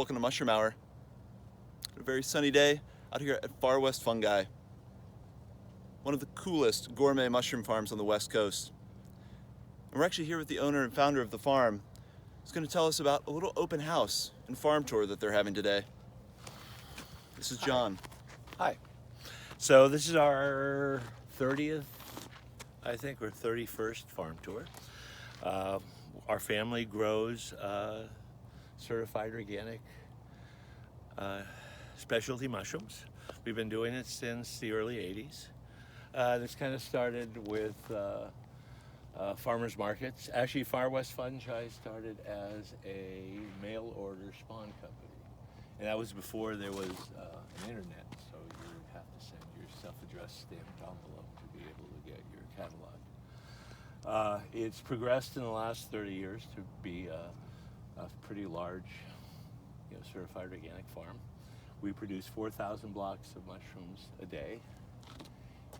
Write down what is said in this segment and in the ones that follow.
welcome to Mushroom Hour. A very sunny day out here at Farwest Fungi, one of the coolest gourmet mushroom farms on the West Coast. And we're actually here with the owner and founder of the farm. He's going to tell us about a little open house and farm tour that they're having today. This is John. Hi. So this is our 30th, I think, or 31st farm tour. Our family grows certified organic specialty mushrooms. We've been doing it since the early 80s. This kind of started with farmers markets. Actually, Farwest Fungi started as a mail order spawn company. And that was before there was an internet, so you would have to send your self-addressed stamped envelope to be able to get your catalog. It's progressed in the last 30 years to be a pretty large, certified organic farm. We produce 4,000 blocks of mushrooms a day,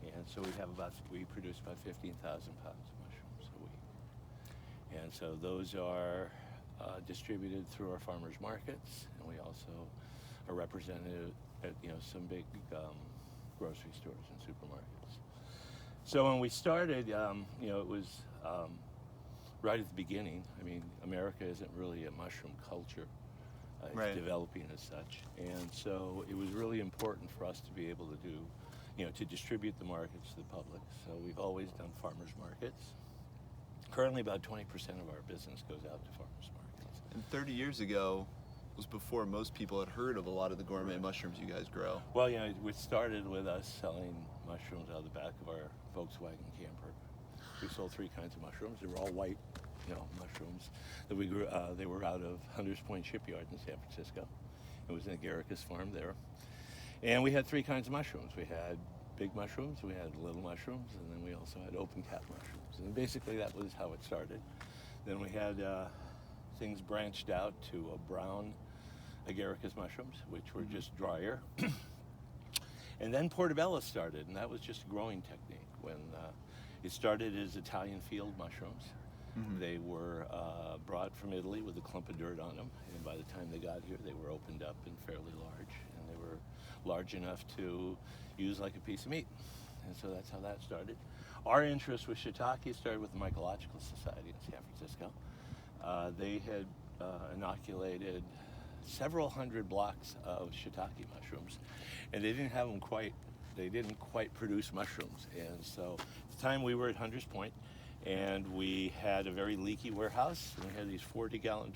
and so we produce about 15,000 pounds of mushrooms a week. And so those are distributed through our farmers markets, and we also are represented at some big grocery stores and supermarkets. So when we started, it was right at the beginning. I mean, America isn't really a mushroom culture. It's Right. developing as such, and so it was really important for us to be able to do, to distribute the markets to the public. So we've always done farmers markets. Currently, about 20% of our business goes out to farmers markets. And 30 years ago was before most people had heard of a lot of the gourmet mushrooms you guys grow. Well, it started with us selling mushrooms out of the back of our Volkswagen camper. We sold 3 kinds of mushrooms. They were all white, mushrooms that we grew. They were out of Hunters Point Shipyard in San Francisco. It was in a Garrone farm there. And we had 3 kinds of mushrooms. We had big mushrooms, we had little mushrooms, and then we also had open cap mushrooms. And basically that was how it started. Then we had things branched out to a brown agaricus mushrooms, which were just drier. And then portobello started, and that was just a growing technique. When it started as Italian field mushrooms. Mm-hmm. They were brought from Italy with a clump of dirt on them, and by the time they got here, they were opened up and fairly large, and they were large enough to use like a piece of meat. And so that's how that started. Our interest with shiitake started with the Mycological Society in San Francisco. They had inoculated several hundred blocks of shiitake mushrooms, and they didn't quite produce mushrooms. And so at the time we were at Hunters Point, and we had a very leaky warehouse, and we had these 40-gallon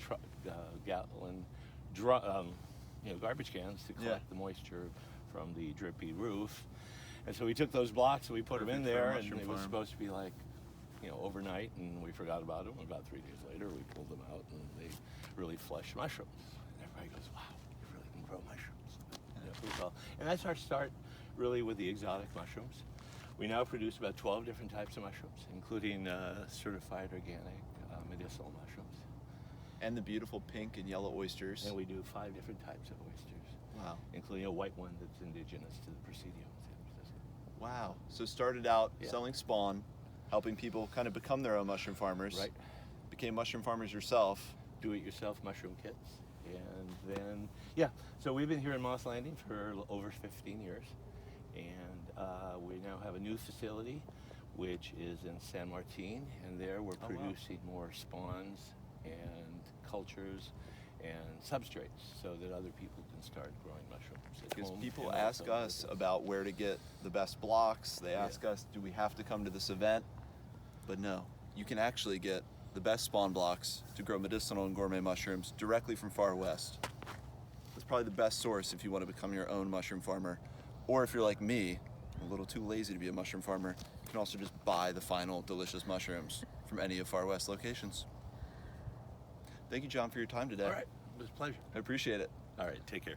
garbage cans to collect the moisture from the drippy roof. And so we took those blocks and we put them in there, and it was supposed to be like, overnight, and we forgot about them. About 3 days later, we pulled them out, and they really flushed mushrooms. And everybody goes, "Wow, you really can grow mushrooms." And that's our start, really, with the exotic mushrooms. We now produce about 12 different types of mushrooms, including certified organic medicinal mushrooms. And the beautiful pink and yellow oysters. And we do 5 different types of oysters. Wow. Including a white one that's indigenous to the Presidio in San Francisco. Wow. So started out selling spawn, helping people kind of become their own mushroom farmers. Right. Became mushroom farmers yourself. Do-it-yourself mushroom kits. And then, so we've been here in Moss Landing for over 15 years. And we now have a new facility, which is in San Martin, and there we're producing more spawns and cultures and substrates so that other people can start growing mushrooms at Because home. people ask us about where to get the best blocks. They ask us, do we have to come to this event? But no, you can actually get the best spawn blocks to grow medicinal and gourmet mushrooms directly from Far West. That's probably the best source if you want to become your own mushroom farmer. Or if you're like me, a little too lazy to be a mushroom farmer, you can also just buy the final delicious mushrooms from any of Far West locations. Thank you, John, for your time today. All right, it was a pleasure. I appreciate it. All right, take care.